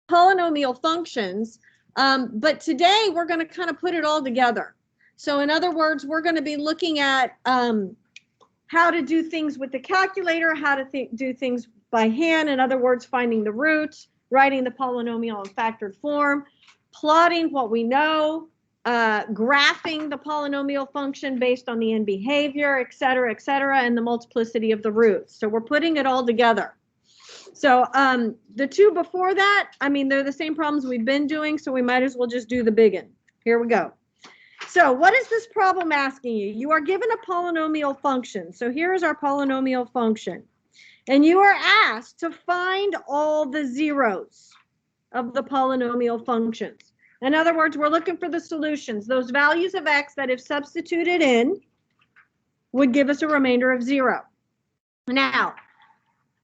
polynomial functions, but today we're going to kind of put it all together. So in other words, we're going to be looking at how to do things with the calculator, how to do things by hand. In other words, finding the roots, writing the polynomial in factored form, plotting what we know, graphing the polynomial function based on the end behavior, et cetera, and the multiplicity of the roots. So we're putting it all together. So the two before that, I mean, they're the same problems we've been doing, so we might as well just do the big one. Here we go. So what is this problem asking you? You are given a polynomial function. So here is our polynomial function. And you are asked to find all the zeros of the polynomial functions. In other words, we're looking for the solutions, those values of x that if substituted in would give us a remainder of 0. Now,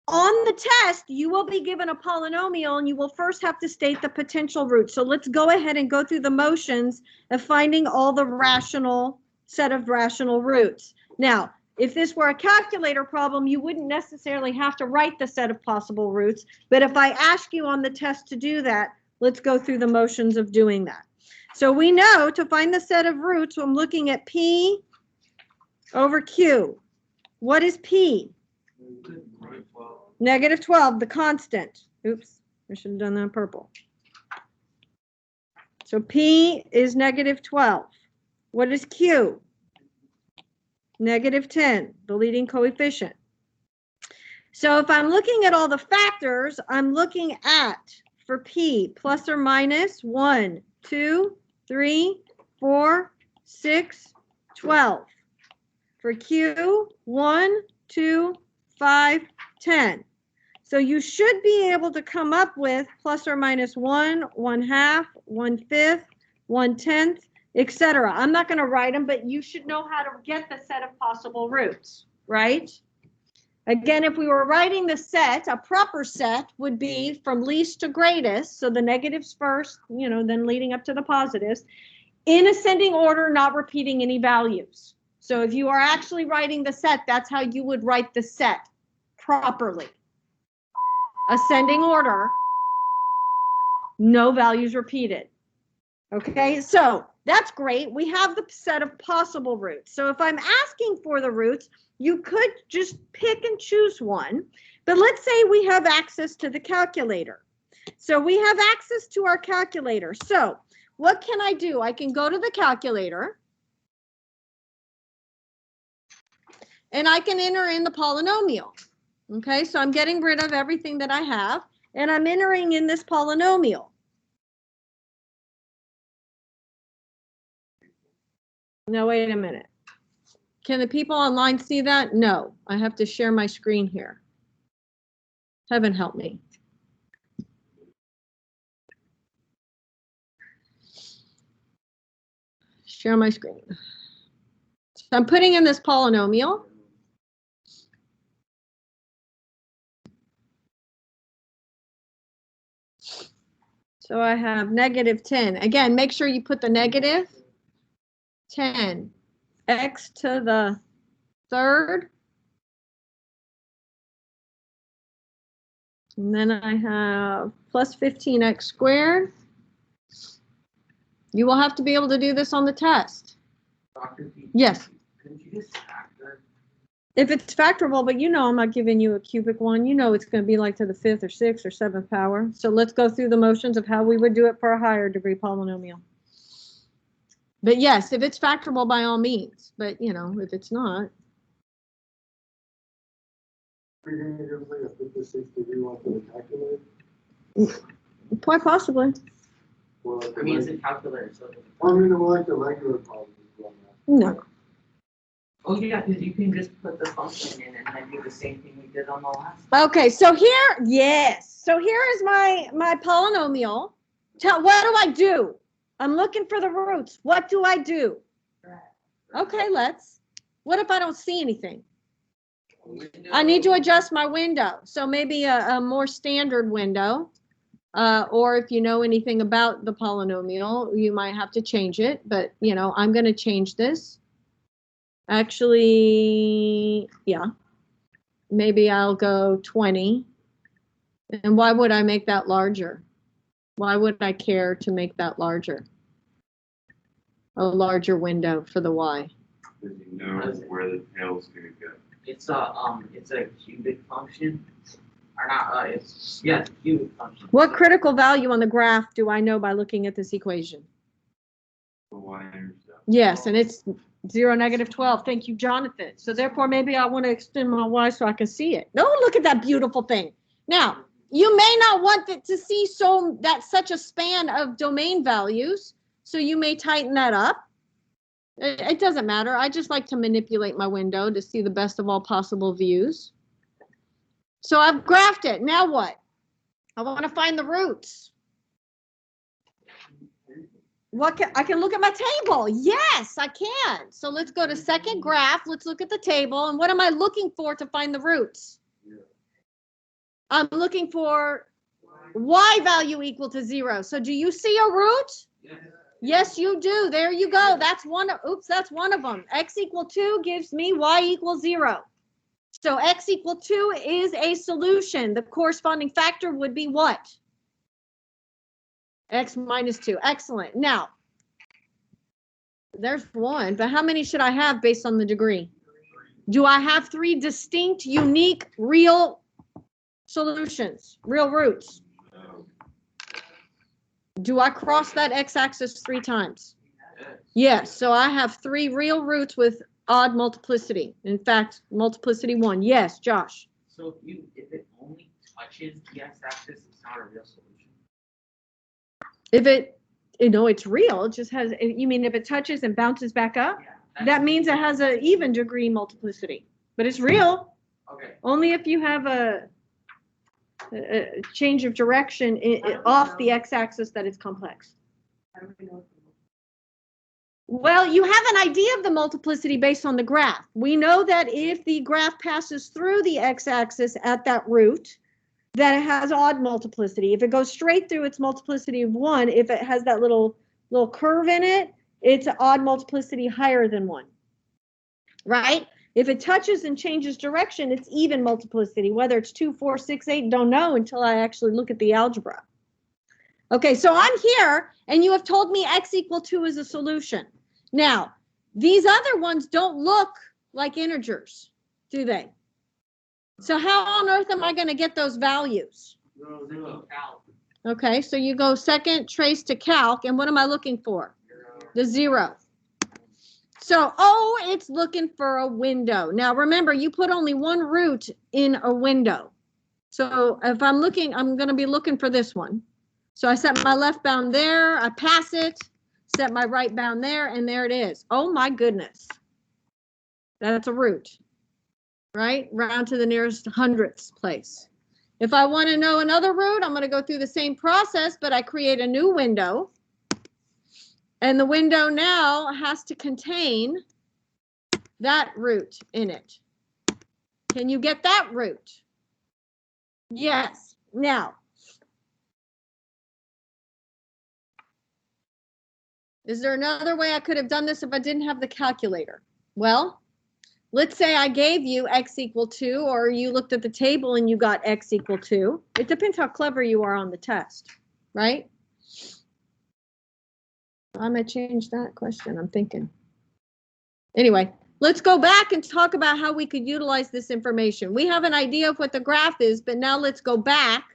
on the test, you will be given a polynomial and you will first have to state the potential root. So let's go ahead and go through the motions of finding all the set of rational roots. Now, if this were a calculator problem, you wouldn't necessarily have to write the set of possible roots. But if I ask you on the test to do that, let's go through the motions of doing that. So we know to find the set of roots, I'm looking at P over Q. What is P? Negative 12, the constant. Oops, I should have done that in purple. So P is negative 12. What is Q? Negative 10, the leading coefficient. So if I'm looking at all the factors, I'm looking at, for P, plus or minus 1, 2, 3, 4, 6, 12. For Q, 1, 2, 5, 10. So you should be able to come up with plus or minus 1, 1/2, 1/5, 1/10, etc. I'm not going to write them, but you should know how to get the set of possible roots, right? Again, if we were writing the set, a proper set would be from least to greatest, so the negatives first, then leading up to the positives, in ascending order, not repeating any values. So if you are actually writing the set, that's how you would write the set properly. Ascending order, no values repeated. Okay, so that's great. We have the set of possible roots. So if I'm asking for the roots, you could just pick and choose one. But let's say we have access to the calculator. So we have access to our calculator. So what can I do? I can go to the calculator and I can enter in the polynomial. Okay, so I'm getting rid of everything that I have and I'm entering in this polynomial. Now, wait a minute. Can the people online see that? No, I have to share my screen here. Heaven help me. Share my screen. So I'm putting in this polynomial. So I have negative 10. Again, make sure you put the negative 10. X to the third. And then I have plus 15x squared. You will have to be able to do this on the test. Dr. P, yes. Couldn't you just factor? If it's factorable, but I'm not giving you a cubic one. It's going to be like to the 5th or 6th or 7th power. So let's go through the motions of how we would do it for a higher degree polynomial. But yes, if it's factorable, by all means. But, if it's not. Are you going to give like a 56 degree one for the calculator? Quite possibly. Well, like I mean, it's a calculator, so. I mean, like the regular problem. No. Oh, yeah, because you can just put the function in and then do the same thing we did on the last. Okay, so here, yes. So here is my polynomial. What do I do? I'm looking for the roots. What do I do? Okay, let's. What if I don't see anything? I need to adjust my window. So maybe a more standard window. Or if you know anything about the polynomial, you might have to change it. But, I'm going to change this. Actually, yeah. Maybe I'll go 20. And why would I make that larger? Why would I care to make that larger? A larger window for the Y. Because you know where the tail's gonna go. It's a cubic function, or not, it's a cubic function. What critical value on the graph do I know by looking at this equation? The Y-intercept. Yes, and it's 0, -12. Thank you, Jonathan. So therefore, maybe I want to extend my Y so I can see it. Oh, look at that beautiful thing. Now, you may not want it to see such a span of domain values, so you may tighten that up. It doesn't matter. I just like to manipulate my window to see the best of all possible views. So I've graphed it. Now what? I want to find the roots. I can look at my table. Yes, I can. So let's go to second graph. Let's look at the table. And what am I looking for to find the roots? I'm looking for Y value equal to 0. So do you see a root? Yes, you do. There you go. That's one. That's one of them. X equal 2 gives me Y equals 0. So X equal 2 is a solution. The corresponding factor would be what? X minus 2. Excellent. Now, there's one, but how many should I have based on the degree? Do I have 3 distinct, unique, real solutions, real roots? Do I cross that x-axis 3 times? Yes, so I have 3 real roots with odd multiplicity. In fact, multiplicity 1. Yes, Josh. So if it only touches the x-axis, it's not a real solution. If it's real, it just has, you mean if it touches and bounces back up? Yeah, That means it has an even degree multiplicity, but it's real. Okay. Only if you have a change of direction off the x-axis that it's complex. Well, you have an idea of the multiplicity based on the graph. We know that if the graph passes through the x-axis at that root, that it has odd multiplicity. If it goes straight through, its multiplicity of 1. If it has that little curve in it, it's an odd multiplicity higher than 1. Right? If it touches and changes direction, it's even multiplicity. Whether it's 2, 4, 6, 8, don't know until I actually look at the algebra. Okay, so I'm here, and you have told me x equal 2 is a solution. Now, these other ones don't look like integers, do they? So how on earth am I going to get those values? Okay, so you go second trace to calc, and what am I looking for? The 0. So, it's looking for a window. Now, remember, you put only one root in a window. So if I'm looking, I'm going to be looking for this one. So I set my left bound there, I pass it, set my right bound there, and there it is. Oh my goodness. That's a root, right? Round to the nearest hundredths place. If I want to know another root, I'm going to go through the same process, but I create a new window. And the window now has to contain that root in it. Can you get that root? Yes. Now, is there another way I could have done this if I didn't have the calculator? Well, let's say I gave you x equal 2, or you looked at the table and you got x equal 2. It depends how clever you are on the test, right? I might change that question, I'm thinking. Anyway, let's go back and talk about how we could utilize this information. We have an idea of what the graph is, but now let's go back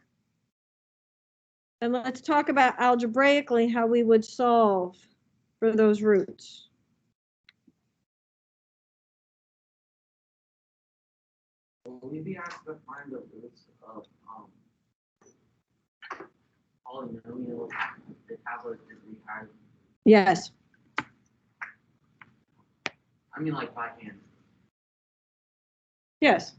and let's talk about algebraically how we would solve for those roots. Will we be asked to find the roots of polynomials that have a degree higher? Yes. I mean, like by hand. Yes.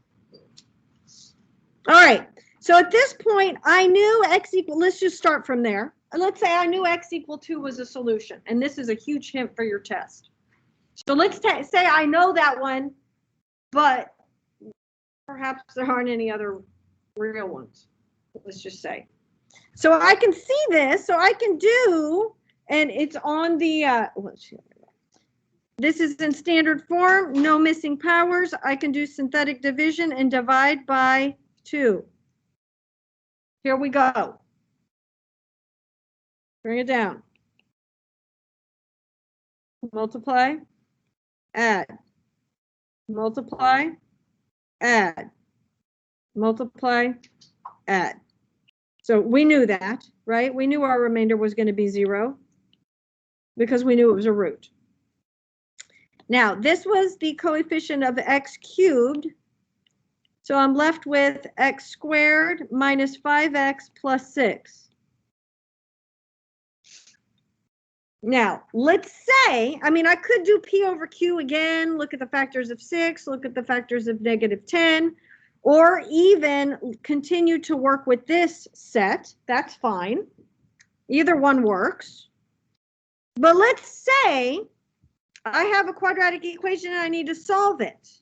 All right. So at this point, I knew x equal, let's just start from there. Let's say I knew x equal 2 was a solution, and this is a huge hint for your test. So let's say I know that one, but perhaps there aren't any other real ones. Let's just say. So I can see this, so I can do, and it's on the, this is in standard form, no missing powers. I can do synthetic division and divide by 2. Here we go. Bring it down. Multiply, add, multiply, add, multiply, add. So we knew that, right? We knew our remainder was going to be 0 because we knew it was a root. Now, this was the coefficient of x cubed. So I'm left with x squared minus 5x plus 6. Now, let's say, I mean, I could do P over Q again, look at the factors of 6, look at the factors of -10, or even continue to work with this set. That's fine. Either one works. But let's say I have a quadratic equation and I need to solve it.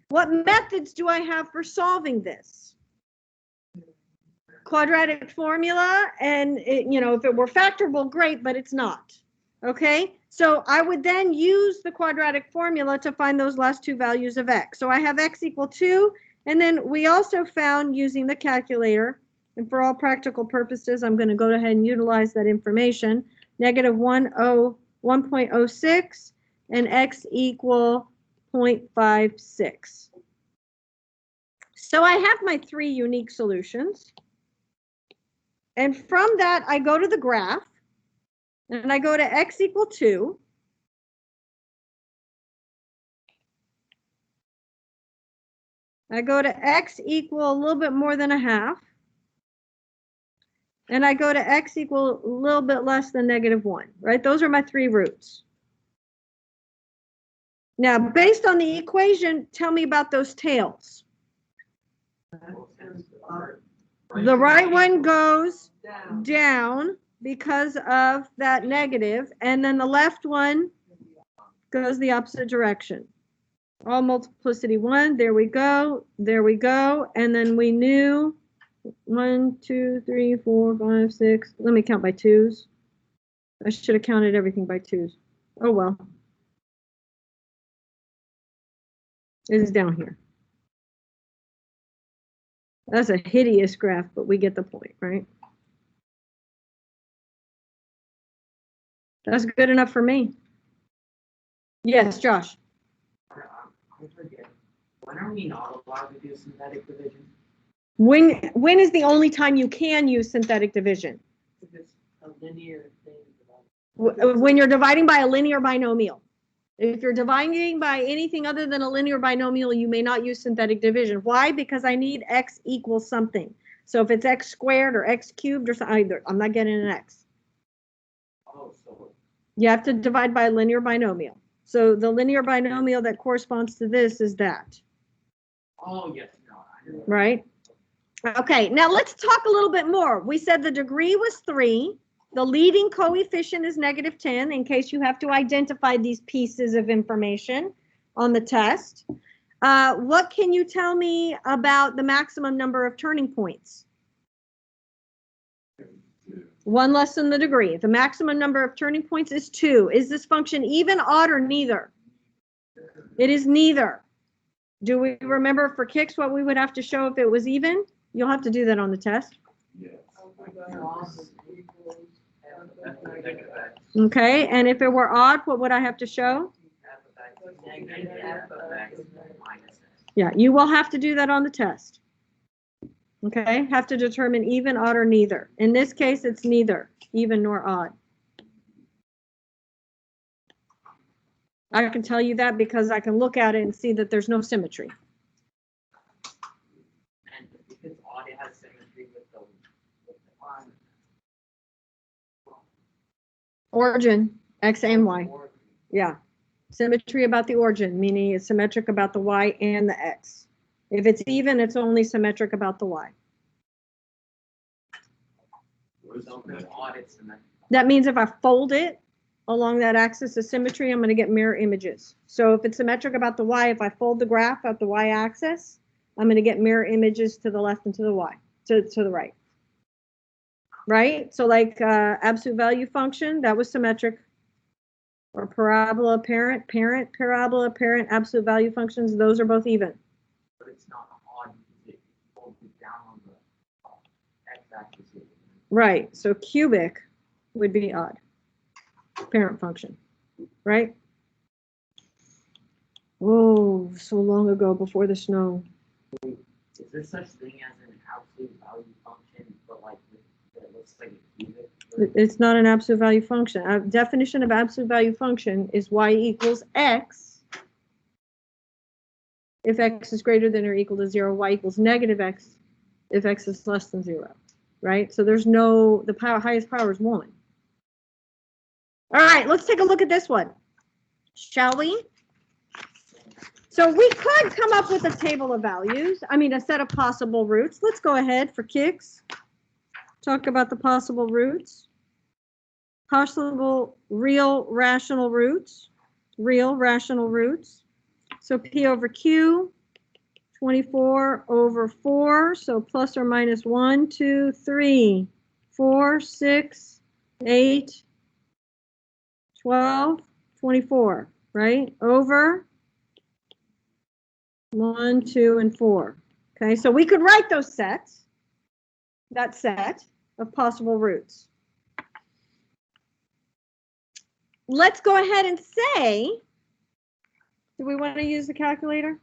What methods do I have for solving this? Quadratic formula, and you know, if it were factorable, great, but it's not. Okay, so I would then use the quadratic formula to find those last two values of x. So I have x equal 2, and then we also found using the calculator, and for all practical purposes, I'm going to go ahead and utilize that information, -1.06 and x equal 0.56. So I have my 3 unique solutions. And from that, I go to the graph, and I go to x equal 2. I go to x equal a little bit more than a half. And I go to x equal a little bit less than -1, right? Those are my 3 roots. Now, based on the equation, tell me about those tails. The right one goes down because of that negative, and then the left one goes the opposite direction. All multiplicity 1, there we go, and then we knew 1, 2, 3, 4, 5, 6. Let me count by 2s. I should have counted everything by 2s. Oh well. It is down here. That's a hideous graph, but we get the point, right? That's good enough for me. Yes, Josh. I forget. When are we not allowed to do synthetic division? When is the only time you can use synthetic division? If it's a linear thing. When you're dividing by a linear binomial. If you're dividing by anything other than a linear binomial, you may not use synthetic division. Why? Because I need x equals something. So if it's x squared or x cubed or something, I'm not getting an x. Oh, so You have to divide by a linear binomial. So the linear binomial that corresponds to this is that. oh yes, no, I know. Right? Okay, now let's talk a little bit more. We said the degree was 3. The leading coefficient is -10, in case you have to identify these pieces of information on the test. What can you tell me about the maximum number of turning points? 1 less than the degree. The maximum number of turning points is 2. Is this function even, odd, or neither? It is neither. Do we remember for kicks what we would have to show if it was even? You'll have to do that on the test. Yes. Okay, and if it were odd, what would I have to show? Yeah, you will have to do that on the test. Okay, have to determine even, odd, or neither. In this case, it's neither even nor odd. I can tell you that because I can look at it and see that there's no symmetry. And because odd, it has symmetry with the line. Origin, x and y. Yeah, symmetry about the origin, meaning it's symmetric about the y and the x. If it's even, it's only symmetric about the y. So if it's odd, it's symmetric. That means if I fold it along that axis of symmetry, I'm going to get mirror images. So if it's symmetric about the y, if I fold the graph at the y-axis, I'm going to get mirror images to the left and to the y, to the right. Right? So like absolute value function, that was symmetric. Or parabola, parent, parabola, parent, absolute value functions, those are both even. But it's not odd because it folds it down on the x-axis. Right, so cubic would be odd. Parent function, right? Whoa, so long ago before the snow. Is there such thing as an absolute value function, but like that looks like a cubic? It's not an absolute value function. A definition of absolute value function is y equals x. If x is greater than or equal to 0, y equals negative x if x is less than 0, right? So there's no, the highest power is 1. All right, let's take a look at this one, shall we? So we could come up with a table of values, a set of possible roots. Let's go ahead for kicks. Talk about the possible roots. Possible real rational roots. So P over Q, 24 over 4, so plus or minus 1, 2, 3, 4, 6, 8, 12, 24, right? Over 1, 2, and 4. Okay, so we could write those sets, that set of possible roots. Let's go ahead and say, do we want to use the calculator?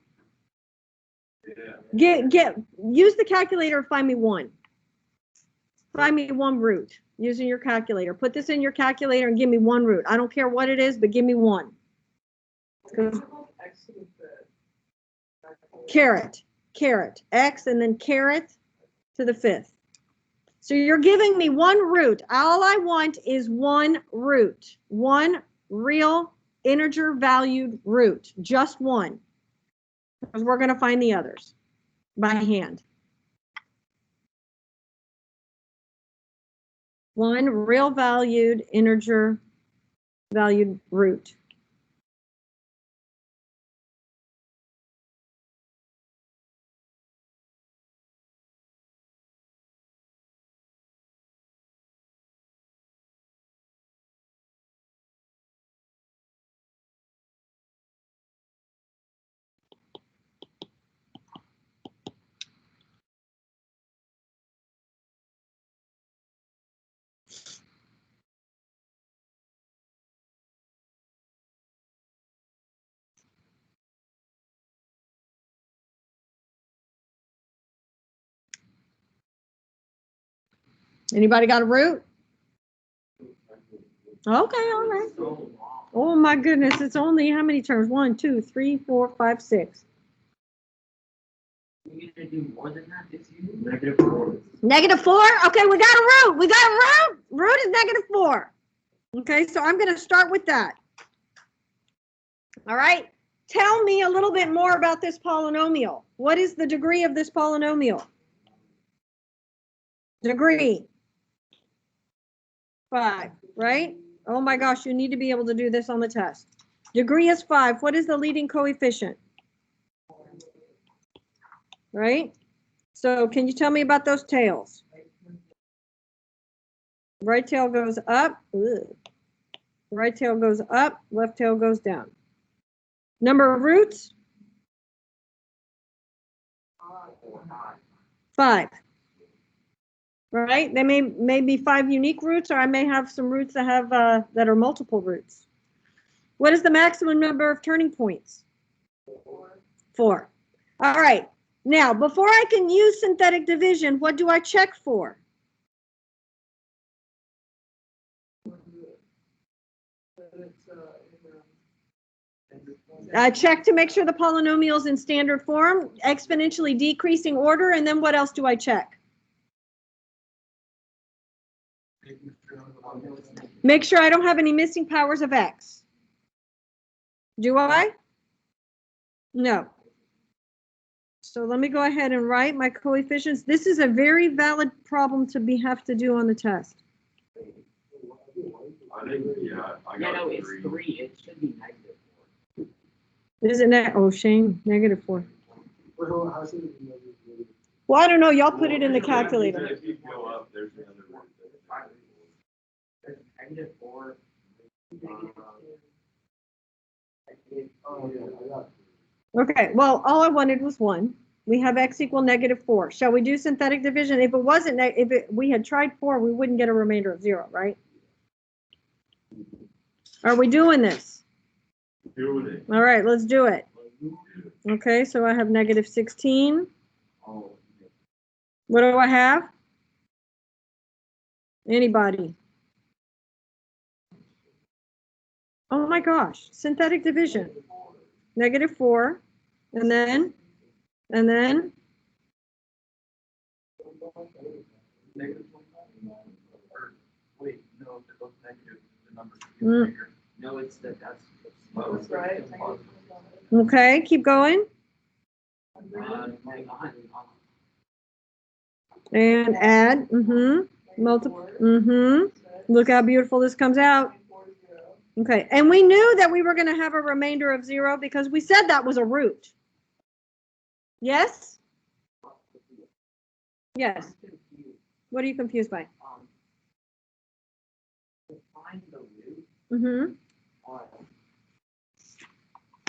Yeah. Use the calculator and find me one. Find me one root using your calculator. Put this in your calculator and give me one root. I don't care what it is, but give me one. Caret, x, and then caret to the 5th. So you're giving me one root. All I want is one root, one real integer valued root, just one, because we're going to find the others by hand. One real valued integer valued root. Anybody got a root? Okay, all right. Oh my goodness, it's only how many terms? 1, 2, 3, 4, 5, 6. You're gonna do more than that this year? -4. -4? Okay, we got a root. We got a root. Root is -4. Okay, so I'm going to start with that. All right. Tell me a little bit more about this polynomial. What is the degree of this polynomial? Degree. 5, right? Oh my gosh, you need to be able to do this on the test. Degree is 5. What is the leading coefficient? Right? So can you tell me about those tails? Right tail goes up. Ugh. Right tail goes up. Left tail goes down. Number of roots? 5. Right? They may be 5 unique roots, or I may have some roots that have that are multiple roots. What is the maximum number of turning points? 4. All right. Now, before I can use synthetic division, what do I check for? I check to make sure the polynomial is in standard form, exponentially decreasing order, and then what else do I check? Make sure I don't have any missing powers of x. Do I? No. So let me go ahead and write my coefficients. This is a very valid problem to have to do on the test. I think, yeah, I got No, a it's 3. It should be -4. Is it oh, shame, -4. Well, how should it be negative? Well, I don't know. Y'all put it in the calculator. If you go up, there's another one. -4. Oh, yeah, I got it. Okay, well, all I wanted was 1. We have x equal -4. Shall we do synthetic division? If it wasn't, we had tried 4, we wouldn't get a remainder of 0, right? Are we doing this? Doing it. All right, let's do it. Do it. Okay, so I have negative 16. Oh, What do I have? Anybody? Oh my gosh, synthetic division. Negative 4. And then? Negative 25. Or, wait, no, if it goes negative, the number should be Mm. bigger. no, it's the, that's. That's right. Okay, keep going. Hang on. And add. Multiple. Look how beautiful this comes out. Okay, and we knew that we were going to have a remainder of 0 because we said that was a root. Yes? Yes. What are you confused by? To find the root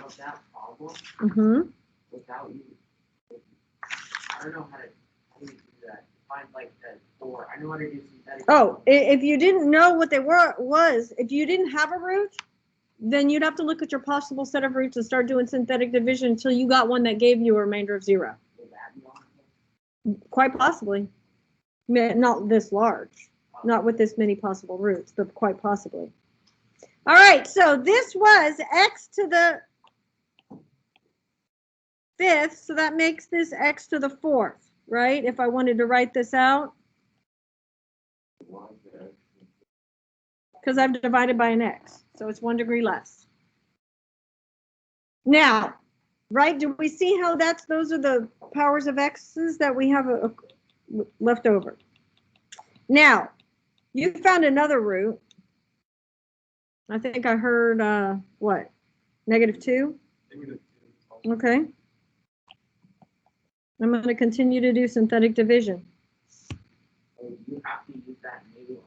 of that problem without you, I don't know how do you do that? Find like the 4. I know how to do synthetic. Oh, if you didn't know what they was, if you didn't have a root, then you'd have to look at your possible set of roots and start doing synthetic division until you got one that gave you a remainder of 0. Will that be on here? Quite possibly. Not this large, not with this many possible roots, but quite possibly. All right, so this was x to the 5th, so that makes this x to the 4th, right? If I wanted to write this out, because I've divided by an x, so it's 1 degree less. Now, right, do we see how those are the powers of x's that we have left over? Now, you found another root. I think I heard, what, negative 2? Negative 2. Okay. I'm going to continue to do synthetic division. So you have to use that new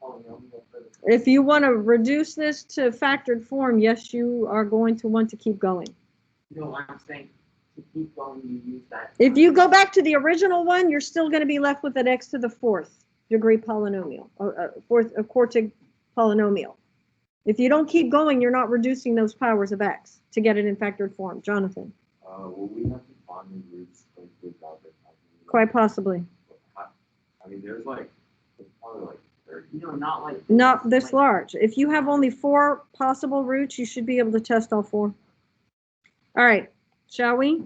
polynomial for the. If you want to reduce this to factored form, yes, you are going to want to keep going. No, I'm saying to keep going, you use that. If you go back to the original one, you're still going to be left with an x to the 4th degree polynomial, or a quartic polynomial. If you don't keep going, you're not reducing those powers of x to get it in factored form. Jonathan? Will we have to find the roots like without the calculator? Quite possibly. I mean, there's probably like 30. No, not like. Not this like, large. If you have only 4 possible roots, you should be able to test all 4. All right, shall we?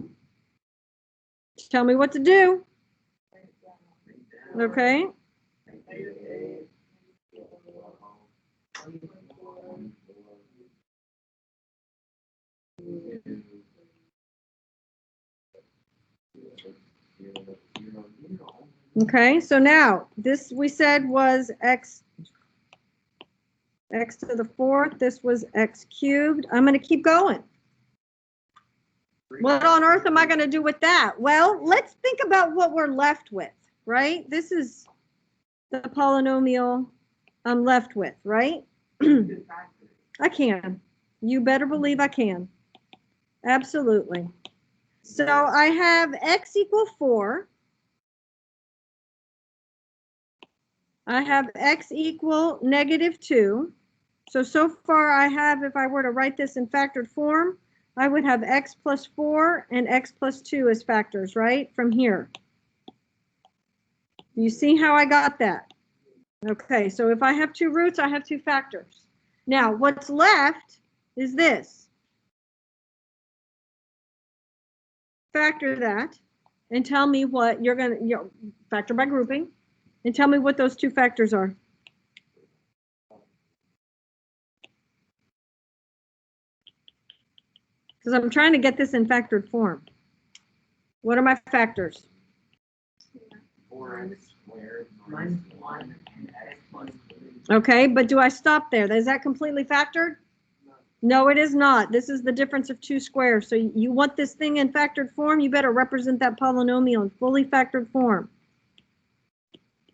Tell me what to do. Okay. Okay, so now this we said was x to the 4th. This was x cubed. I'm going to keep going. What on earth am I going to do with that? Well, let's think about what we're left with, right? This is the polynomial I'm left with, right? I can. You better believe I can. Absolutely. So I have x equal 4. I have x equal negative 2. So far I have, if I were to write this in factored form, I would have x plus 4 and x plus 2 as factors, right? From here. You see how I got that? Okay, so if I have 2 roots, I have 2 factors. Now, what's left is this. Factor that and tell me what you're going to factor by grouping and tell me what those 2 factors are. Because I'm trying to get this in factored form. What are my factors? 4x squared minus 1 and x plus 2. Okay, but do I stop there? Is that completely factored? No, it is not. This is the difference of 2 squares. So you want this thing in factored form, you better represent that polynomial in fully factored form.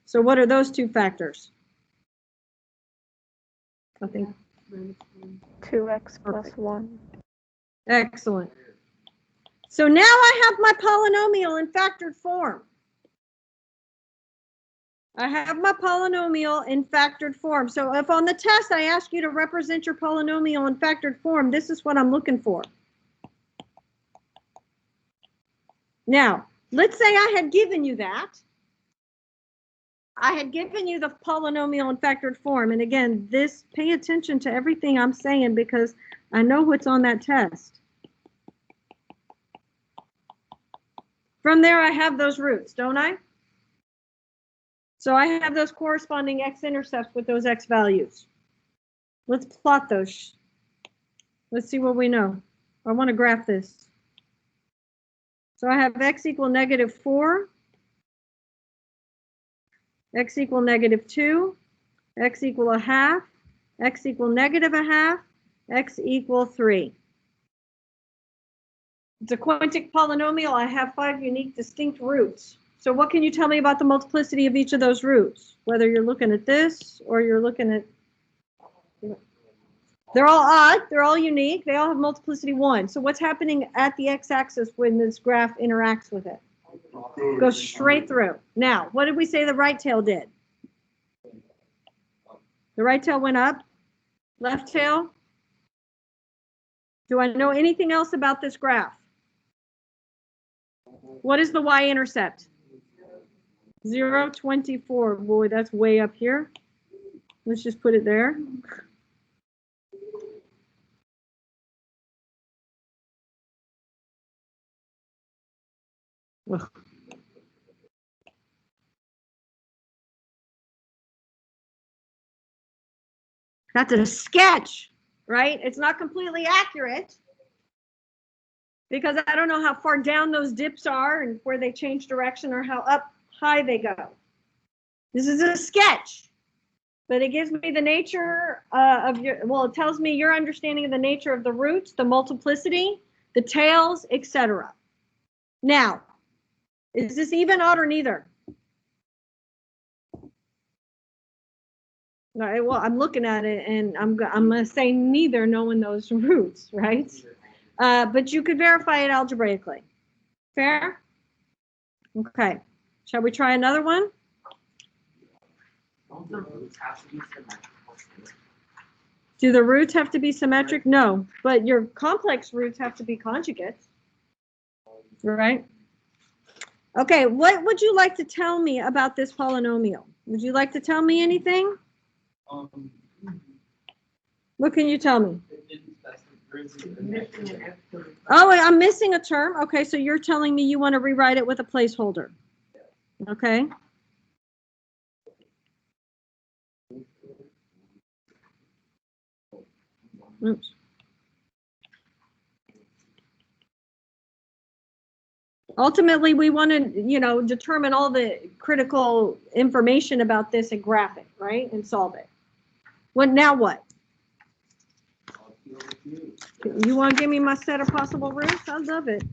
So what are those 2 factors? I think 2x plus 1. excellent. So now I have my polynomial in factored form. I have my polynomial in factored form. So if on the test I ask you to represent your polynomial in factored form, this is what I'm looking for. Now, let's say I had given you that. I had given you the polynomial in factored form. And again, pay attention to everything I'm saying because I know what's on that test. From there, I have those roots, don't I? So I have those corresponding x-intercepts with those x values. Let's plot those. Let's see what we know. I want to graph this. So I have x equal -4, x equal -2, x equal 1/2, x equal -1/2, x equal 3. It's a quintic polynomial. I have 5 unique distinct roots. So what can you tell me about the multiplicity of each of those roots? Whether you're looking at this or you're looking at, they're all odd, they're all unique, they all have multiplicity 1. So what's happening at the x-axis when this graph interacts with it? Goes straight through. Now, what did we say the right tail did? The right tail went up, left tail. Do I know anything else about this graph? What is the y-intercept? 0, 24. Boy, that's way up here. Let's just put it there. Ugh. That's a sketch, right? It's not completely accurate because I don't know how far down those dips are and where they change direction or how up high they go. This is a sketch, but it gives me the nature of your, well, it tells me your understanding of the nature of the roots, the multiplicity, the tails, etc. Now, is this even, odd, or neither? All right, well, I'm looking at it and I'm going to say neither knowing those roots, right? But you could verify it algebraically. Fair? Okay. Shall we try another one? Don't the roots have to be symmetrical too? Do the roots have to be symmetric? No, but your complex roots have to be conjugates, right? Okay, what would you like to tell me about this polynomial? Would you like to tell me anything? What can you tell me? Oh, I'm missing a term. Okay, so you're telling me you want to rewrite it with a placeholder. Okay. Oops. Ultimately, we want to, determine all the critical information about this and graph it, right? And solve it. Now what? You want to give me my set of possible roots? I love it.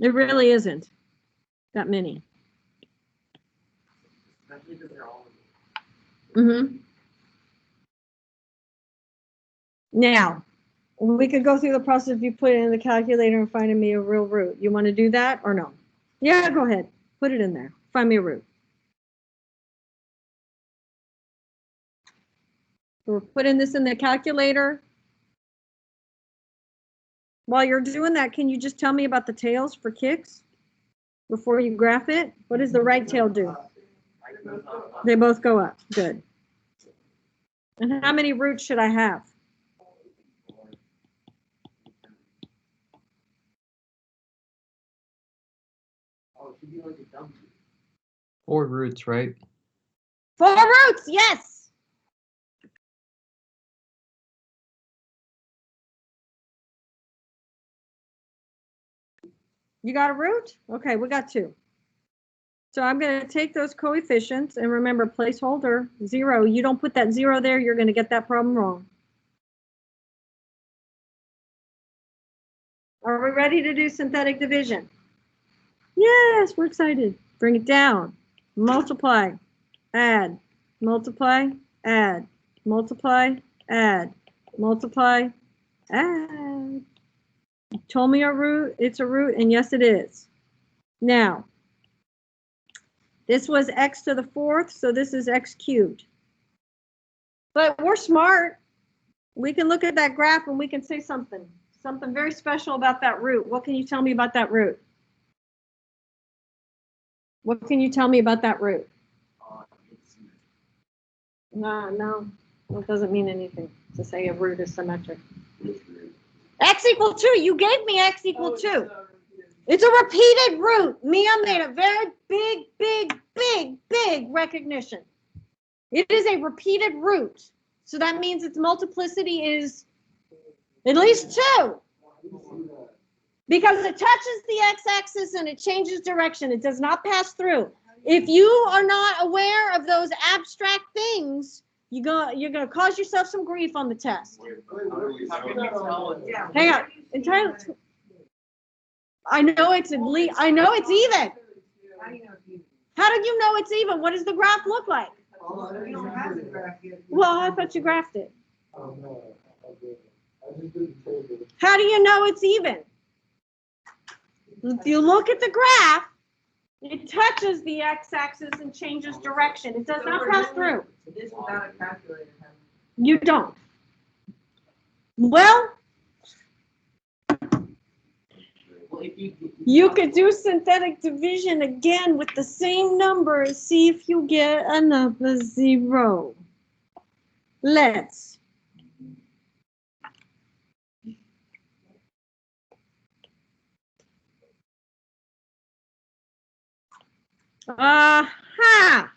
It really isn't that many. Now, we could go through the process of you put it in the calculator and finding me a real root. You want to do that or no? Yeah, go ahead. Put it in there. Find me a root. We're putting this in the calculator. While you're doing that, can you just tell me about the tails for kicks before you graph it? What does the right tail do? They both go up. Good. And how many roots should I have? Four roots, right? 4 roots, yes. You got a root? Okay, we got 2. So I'm going to take those coefficients and remember placeholder 0. You don't put that 0 there, you're going to get that problem wrong. Are we ready to do synthetic division? Yes, we're excited. Bring it down. Multiply. Add. Multiply. add, multiply, add, multiply, add. You told me a root, it's a root, and yes, it is. Now, this was x to the 4th, so this is x cubed. But we're smart. We can look at that graph and we can say something very special about that root. What can you tell me about that root? What can you tell me about that root? No, that doesn't mean anything to say a root is symmetric. X equal 2, you gave me x equal 2. It's a repeated root. Mia made a very big recognition. It is a repeated root. So that means its multiplicity is at least 2. Because it touches the x-axis and it changes direction. It does not pass through. If you are not aware of those abstract things, you're gonna cause yourself some grief on the test. Hang on. Entirely. I know it's even. How do you know it's even? What does the graph look like? You don't have the graph yet. Well, I thought you graphed it. Oh, no, I didn't. I just didn't take it. How do you know it's even? If you look at the graph, it touches the x-axis and changes direction. It does not pass through. This without a calculator. You don't. Well, you could do synthetic division again with the same number. See if you get another 0. Let's. Aha!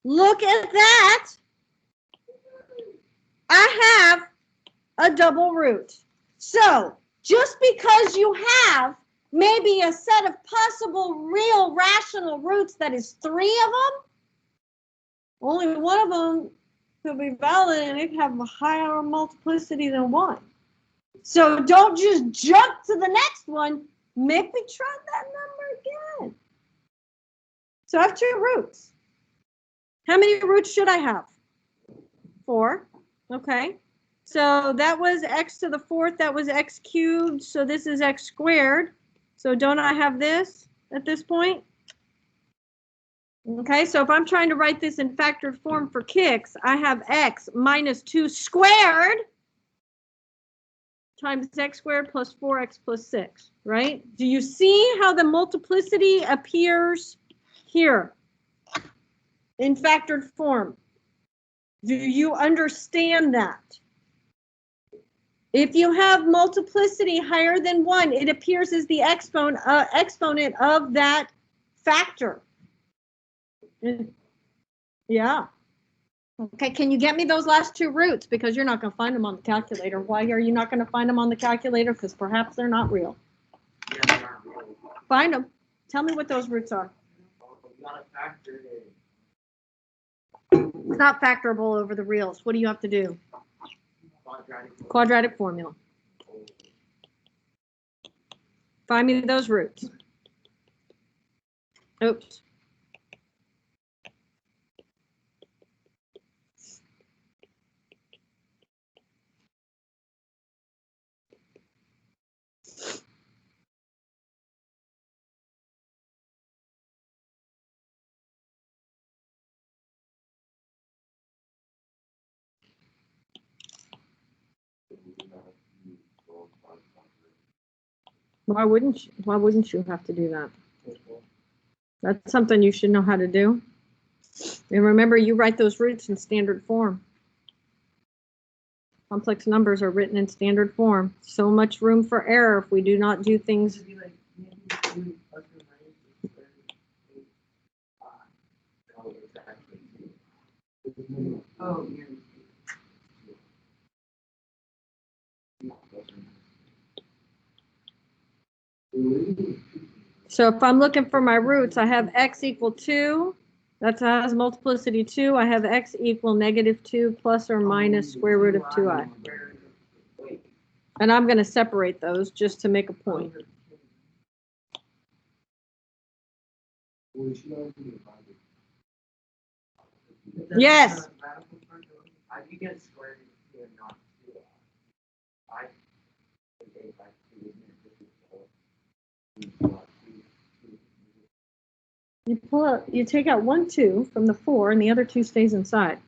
Look at that. I have a double root. So just because you have maybe a set of possible real rational roots that is 3 of them, only one of them could be valid and it could have a higher multiplicity than 1. So don't just jump to the next one. Make me try that number again. So I have 2 roots. How many roots should I have? 4. Okay. So that was x to the 4th. That was x cubed. So this is x squared. So don't I have this at this point? Okay. So if I'm trying to write this in factored form for kicks, I have x minus 2 squared times x squared plus 4x plus 6, right? Do you see how the multiplicity appears here in factored form? Do you understand that? If you have multiplicity higher than 1, it appears as the exponent of that factor. Yeah. Okay, can you get me those last 2 roots? Because you're not going to find them on the calculator. Why are you not going to find them on the calculator? Because perhaps they're not real. Yeah, they aren't real. Find them. Tell me what those roots are. You gotta factor it It's not factorable over the reals. What do you have to do? in. Quadratic formula. Find me those roots. Oops. Why wouldn't you have to do that? That's something you should know how to do. And remember, you write those roots in standard form. Complex numbers are written in standard form. So much room for error if we do not do things. Oh, yeah. So if I'm looking for my roots, I have x equal 2. That has multiplicity 2. I have x equal -2 plus or minus square root of 2i. And I'm going to separate those just to make a point. Yes. How do you get square root of 2 and not 2? I think 8 by 2 isn't it? This is what, 2. You take out 1, 2 from the 4, and the other 2 stays inside.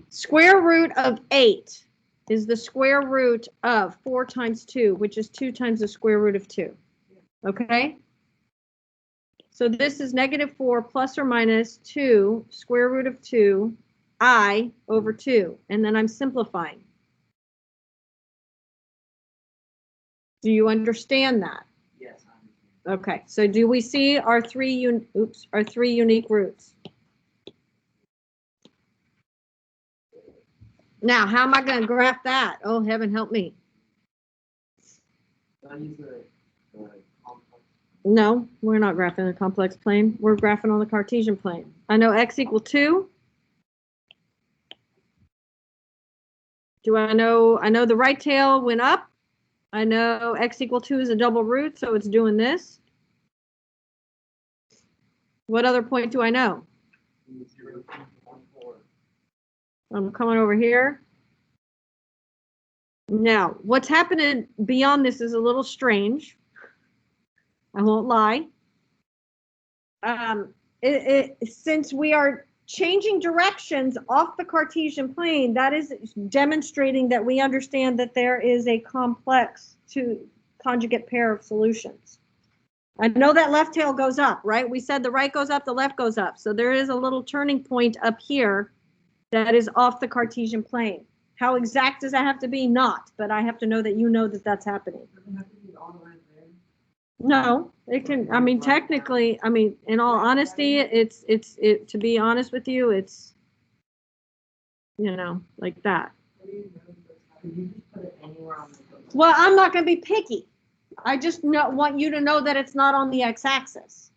Square root of 8 is the square root of 4 times 2, which is 2 times the square root of 2. Okay? So this is -4 plus or minus 2 square root of 2 I over 2. And then I'm simplifying. Do you understand that? Yes, I understand. Okay, so do we see our three unique roots? Now, how am I going to graph that? Oh, heaven help me. So I use the complex. No, we're not graphing the complex plane. We're graphing on the Cartesian plane. I know x equal 2. I know the right tail went up. I know x equal 2 is a double root, so it's doing this. What other point do I know? 0, 2, 1, 4. I'm coming over here. Now, what's happening beyond this is a little strange. I won't lie. Since we are changing directions off the Cartesian plane, that is demonstrating that we understand that there is a complex to conjugate pair of solutions. I know that left tail goes up, right? We said the right goes up, the left goes up. So there is a little turning point up here that is off the Cartesian plane. How exact does that have to be? Not, but I have to know that you know that that's happening. No, it can, I mean, technically, I mean, in all honesty, it's to be honest with you, it's, you know, like that. Well, I'm not going to be picky. I just want you to know that it's not on the x-axis.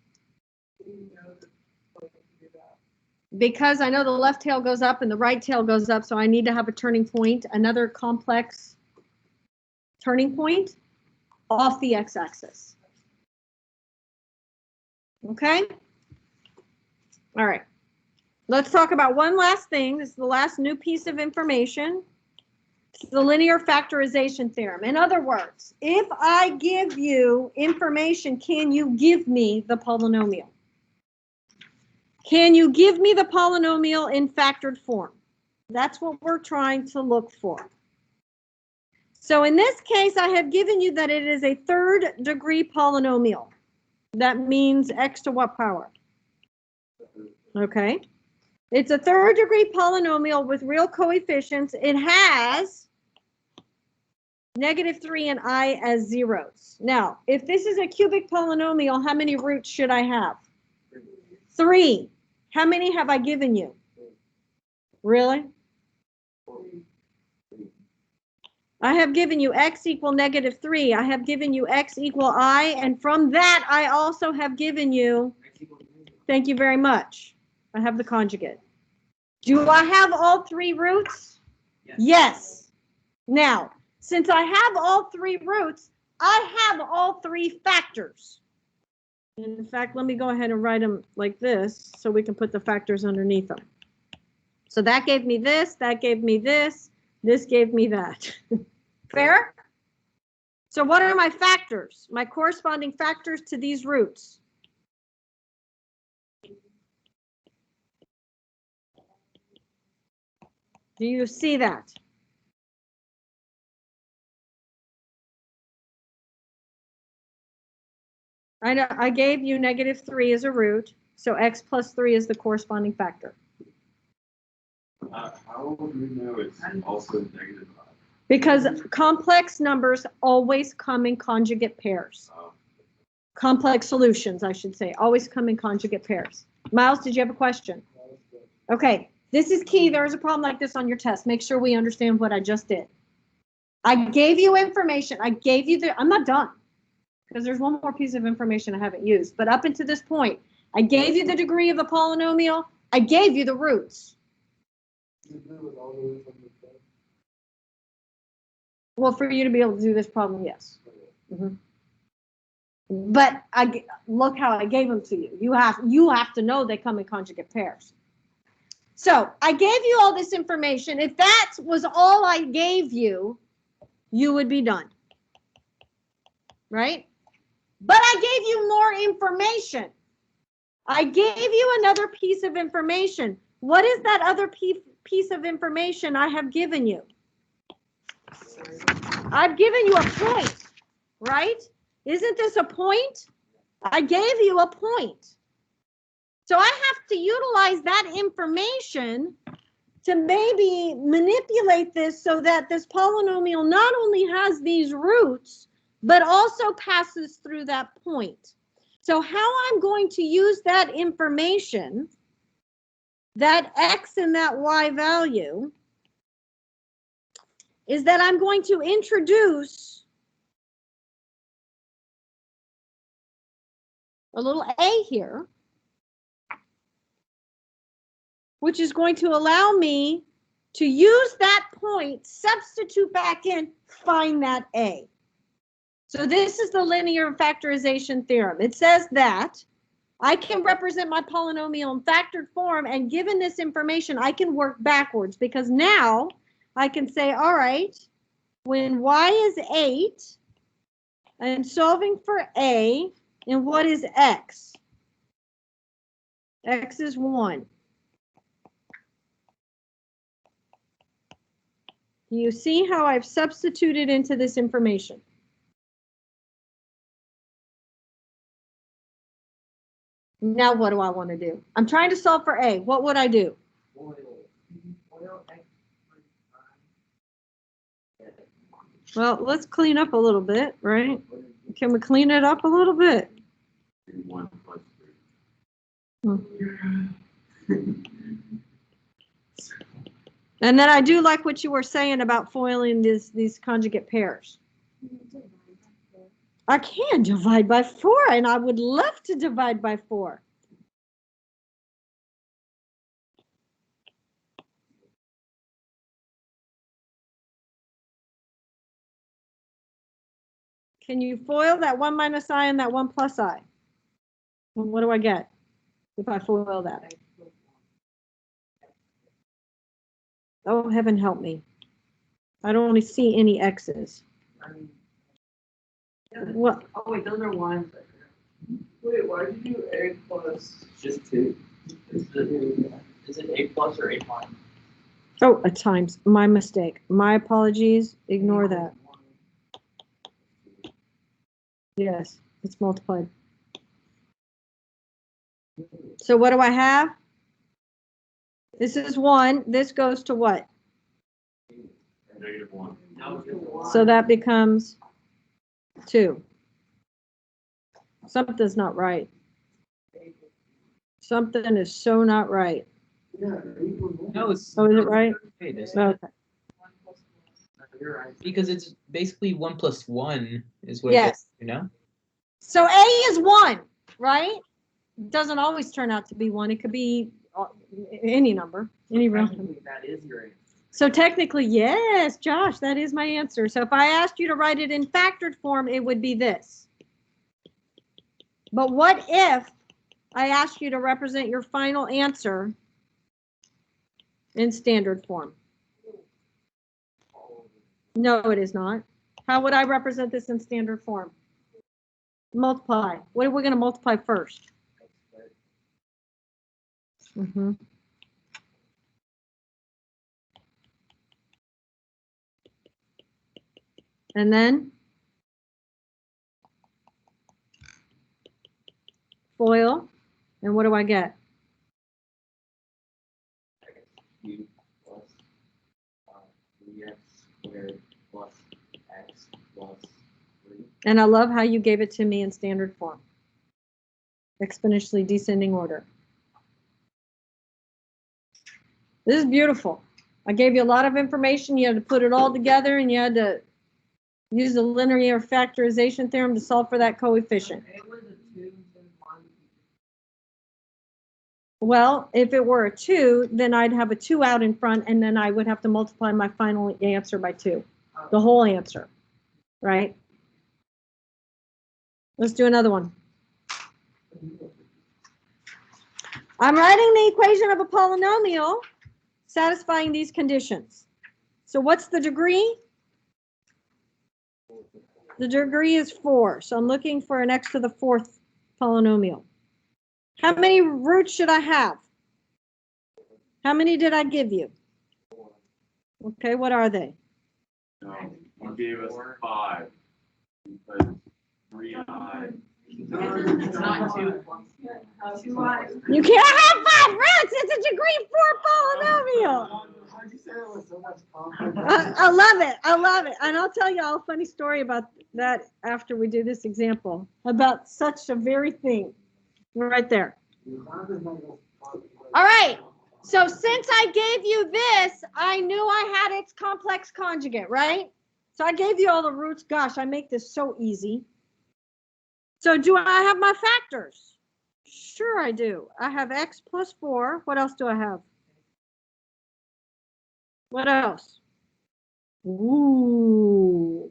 Because I know the left tail goes up and the right tail goes up, so I need to have a turning point, another complex turning point off the x-axis. Okay? All right. Let's talk about one last thing. This is the last new piece of information. It's the linear factorization theorem. In other words, if I give you information, can you give me the polynomial? Can you give me the polynomial in factored form? That's what we're trying to look for. So in this case, I have given you that it is a third degree polynomial. That means x to what power? Okay. It's a third degree polynomial with real coefficients. It has -3 and I as zeros. Now, if this is a cubic polynomial, how many roots should I have? 3. How many have I given you? Really? I have given you x equal -3. I have given you x equal I, and from that, I also have given you, thank you very much. I have the conjugate. Do I have all 3 roots? Yes. Now, since I have all 3 roots, I have all 3 factors. In fact, let me go ahead and write them like this so we can put the factors underneath them. So that gave me this, that gave me this gave me that. Fair? So what are my factors? My corresponding factors to these roots. Do you see that? I know I gave you -3 as a root, so x plus 3 is the corresponding factor. How would we know it's also -5? Because complex numbers always come in conjugate pairs. Complex solutions, I should say, always come in conjugate pairs. Miles, did you have a question? Okay, this is key. There is a problem like this on your test. Make sure we understand what I just did. I gave you information. I gave you I'm not done, because there's one more piece of information I haven't used. But up until this point, I gave you the degree of the polynomial. I gave you the roots. Well, for you to be able to do this problem, yes. But look how I gave them to you. You have to know they come in conjugate pairs. So I gave you all this information. If that was all I gave you, you would be done. Right? But I gave you more information. I gave you another piece of information. What is that other piece of information I have given you? I've given you a point, right? Isn't this a point? I gave you a point. So I have to utilize that information to maybe manipulate this so that this polynomial not only has these roots, but also passes through that point. So how I'm going to use that information, that x and that y value, is that I'm going to introduce a little a here, which is going to allow me to use that point, substitute back in, find that a. So this is the linear factorization theorem. It says that I can represent my polynomial in factored form, and given this information, I can work backwards, because now I can say, all right, when y is 8, I'm solving for a, and what is x? X is 1. You see how I've substituted into this information? Now what do I want to do? I'm trying to solve for a. What would I do? Well, let's clean up a little bit, right? Can we clean it up a little bit? 1 plus 3. And then I do like what you were saying about foiling these conjugate pairs. I can divide by 4, and I would love to divide by 4. Can you FOIL that 1 minus I and that 1 plus I? And what do I get if I FOIL that? Oh, heaven help me. I don't want to see any X's. What? Oh wait, those are ones. Wait, why did you do a plus? Just 2. Is it a plus or a minus? Oh, at times. My mistake. My apologies. Ignore that. Yes, it's multiplied. So what do I have? This is 1. This goes to what? -1. So that becomes 2. Something's not right. Something is so not right. Yeah, No, it's. Oh, is it right? Okay, this- Okay. You're right. Because it's basically 1 plus 1 is what Yes. it is, you know? So A is 1, right? It doesn't always turn out to be 1. It could be any number, any real number. Technically, that is your answer. So technically, yes, Josh, that is my answer. So if I asked you to write it in factored form, it would be this. But what if I asked you to represent your final answer in standard form? No, it is not. How would I represent this in standard form? Multiply. What are we going to multiply first? And then FOIL. And what do I get? Q plus 3x squared plus x plus 3. And I love how you gave it to me in standard form. Exponentially descending order. This is beautiful. I gave you a lot of information. You had to put it all together, and you had to use the linear factorization theorem to solve for that coefficient. It was a 2 and 1. Well, if it were a 2, then I'd have a 2 out in front, and then I would have to multiply my final answer by 2. The whole answer, right? Let's do another one. I'm writing the equation of a polynomial satisfying these conditions. So what's the degree? The degree is 4. So I'm looking for an x to the 4th polynomial. How many roots should I have? How many did I give you? Okay, what are they? No, you gave us 5. Because 3 and I. It's not 2. You can't have 5 roots. It's a degree 4 polynomial. How'd you say it with so much confidence? I love it. I love it. And I'll tell you all a funny story about that after we do this example about such a very thing. Right there. All right. So since I gave you this, I knew I had its complex conjugate, right? So I gave you all the roots. Gosh, I make this so easy. So do I have my factors? Sure I do. I have x plus 4. What else do I have? What else? Ooh.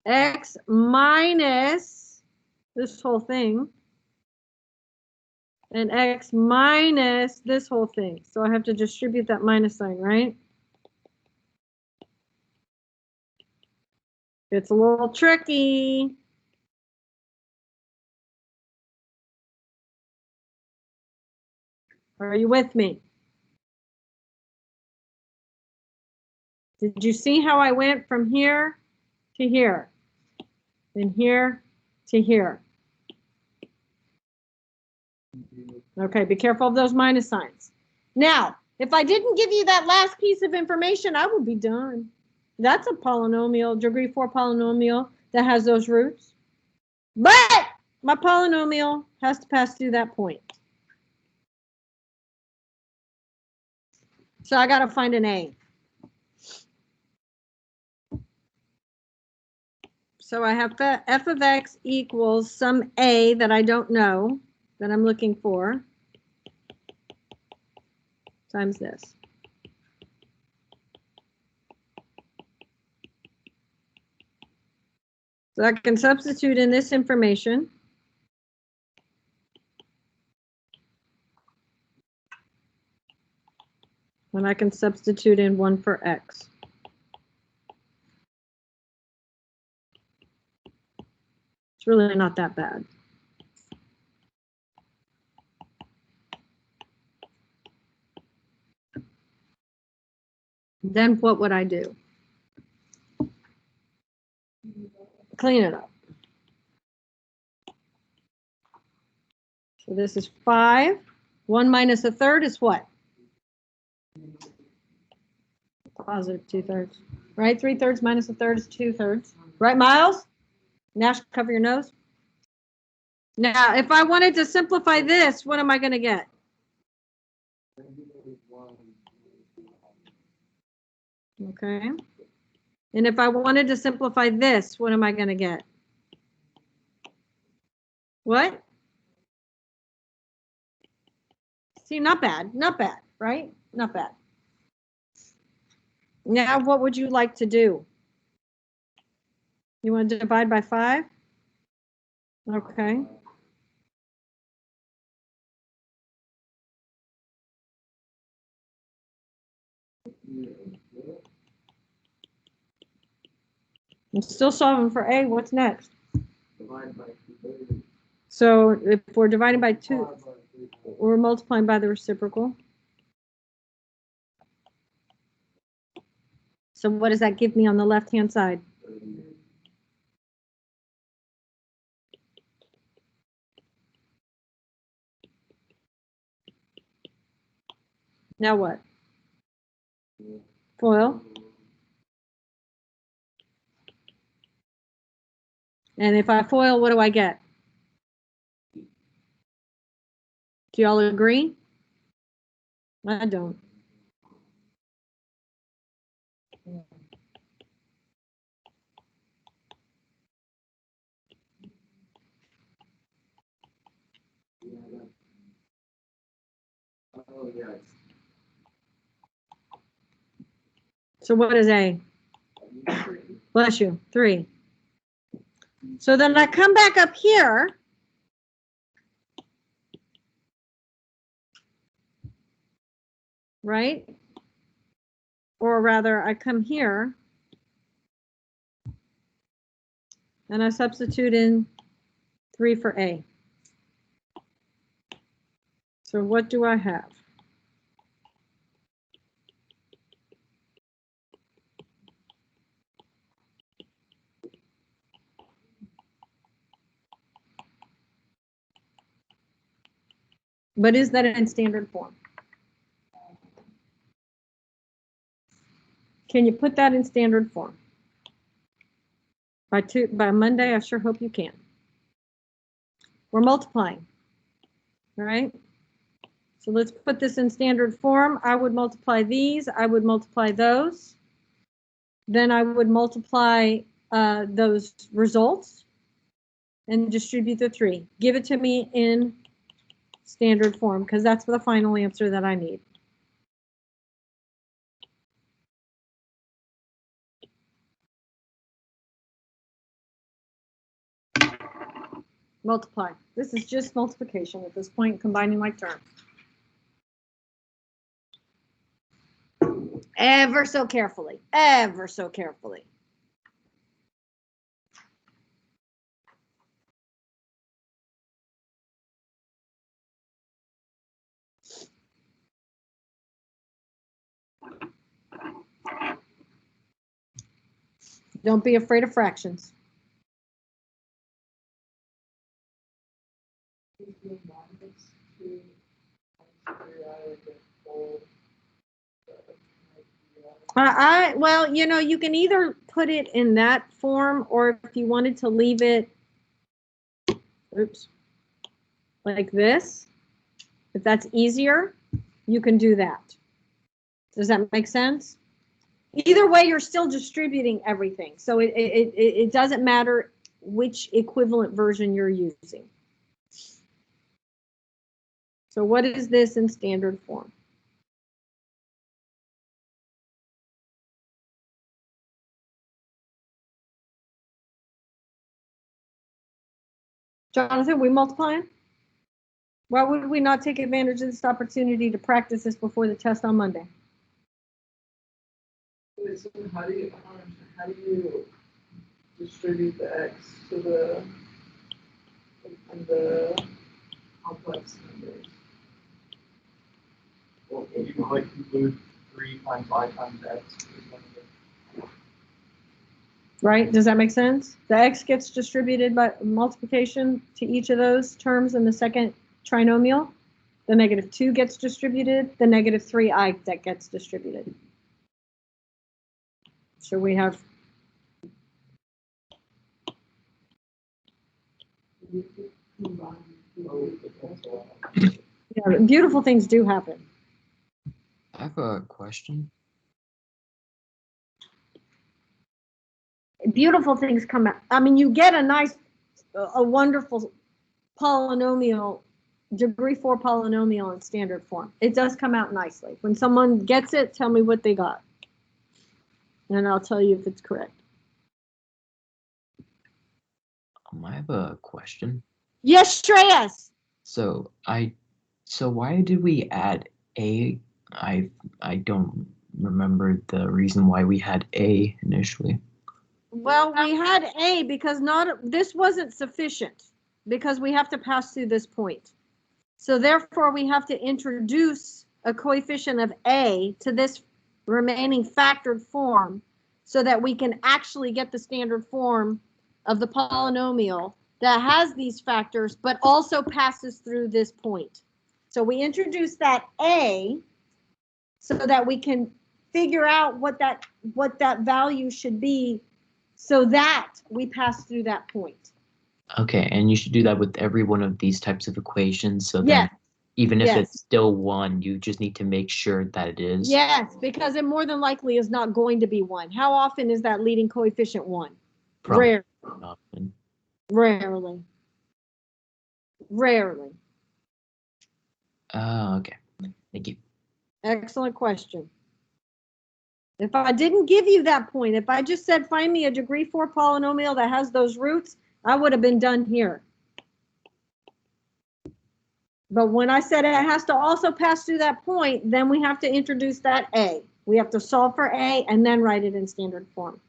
X minus this whole thing. And x minus this whole thing. So I have to distribute that minus sign, right? It's a little tricky. Are you with me? Did you see how I went from here to here? And here to here? Okay, be careful of those minus signs. Now, if I didn't give you that last piece of information, I would be done. That's a polynomial, degree 4 polynomial that has those roots. But my polynomial has to pass through that point. So I got to find an A. So I have f of x equals some A that I don't know, that I'm looking for, times this. So I can substitute in this information. And I can substitute in 1 for x. It's really not that bad. Then what would I do? Clean it up. So this is 5. 1 minus a third is what? Positive 2/3. Right? 3/3 minus a third is 2/3. Right, Miles? Nash, cover your nose. Now, if I wanted to simplify this, what am I going to get? Okay. And if I wanted to simplify this, what am I going to get? What? See, not bad, right? Not bad. Now, what would you like to do? You want to divide by 5? Okay. I'm still solving for A. What's next? So if we're dividing by 2, we're multiplying by the reciprocal. So what does that give me on the left-hand side? Now what? FOIL. And if I FOIL, what do I get? Do y'all agree? I don't. Oh, yes. So what is A? Bless you. 3. So then I come back up here. Right? Or rather, I come here and I substitute in 3 for A. So what do I have? But is that in standard form? Can you put that in standard form? By Monday, I sure hope you can. We're multiplying, right? So let's put this in standard form. I would multiply these. I would multiply those. Then I would multiply those results and distribute the 3. Give it to me in standard form because that's the final answer that I need. Multiply. This is just multiplication at this point, combining like terms. Ever so carefully, ever so carefully. Don't be afraid of fractions. Well, you know, you can either put it in that form, or if you wanted to leave it, oops, like this, if that's easier, you can do that. Does that make sense? Either way, you're still distributing everything. So it doesn't matter which equivalent version you're using. So what is this in standard form? Jonathan, we multiplying? Why would we not take advantage of this opportunity to practice this before the test on Monday? Wait, so how do you distribute the x to the and the complex numbers? Well, you can like include 3 times y times x. Right? Does that make sense? The x gets distributed by multiplication to each of those terms in the second trinomial. The -2 gets distributed. The -3i that gets distributed. So we have yeah, beautiful things do happen. I have a question. Beautiful things come out. I mean, you get a nice, a wonderful polynomial, degree 4 polynomial in standard form. It does come out nicely. When someone gets it, tell me what they got. And I'll tell you if it's correct. I have a question. Yes, Shreyas. So why did we add a? I don't remember the reason why we had a initially. Well, we had a because this wasn't sufficient because we have to pass through this point. So therefore we have to introduce a coefficient of a to this remaining factored form so that we can actually get the standard form of the polynomial that has these factors but also passes through this point. So we introduce that a so that we can figure out what that value should be so that we pass through that point. Okay, and you should do that with every one of these types of equations. So yes. then even if yes. it's still 1, you just need to make sure that it is. Yes, because it more than likely is not going to be 1. How often is that leading coefficient 1? Rarely. Often. Rarely. Rarely. Okay. Thank you. Excellent question. If I didn't give you that point, if I just said find me a degree 4 polynomial that has those roots, I would have been done here. But when I said it has to also pass through that point, then we have to introduce that A. We have to solve for A and then write it in standard form.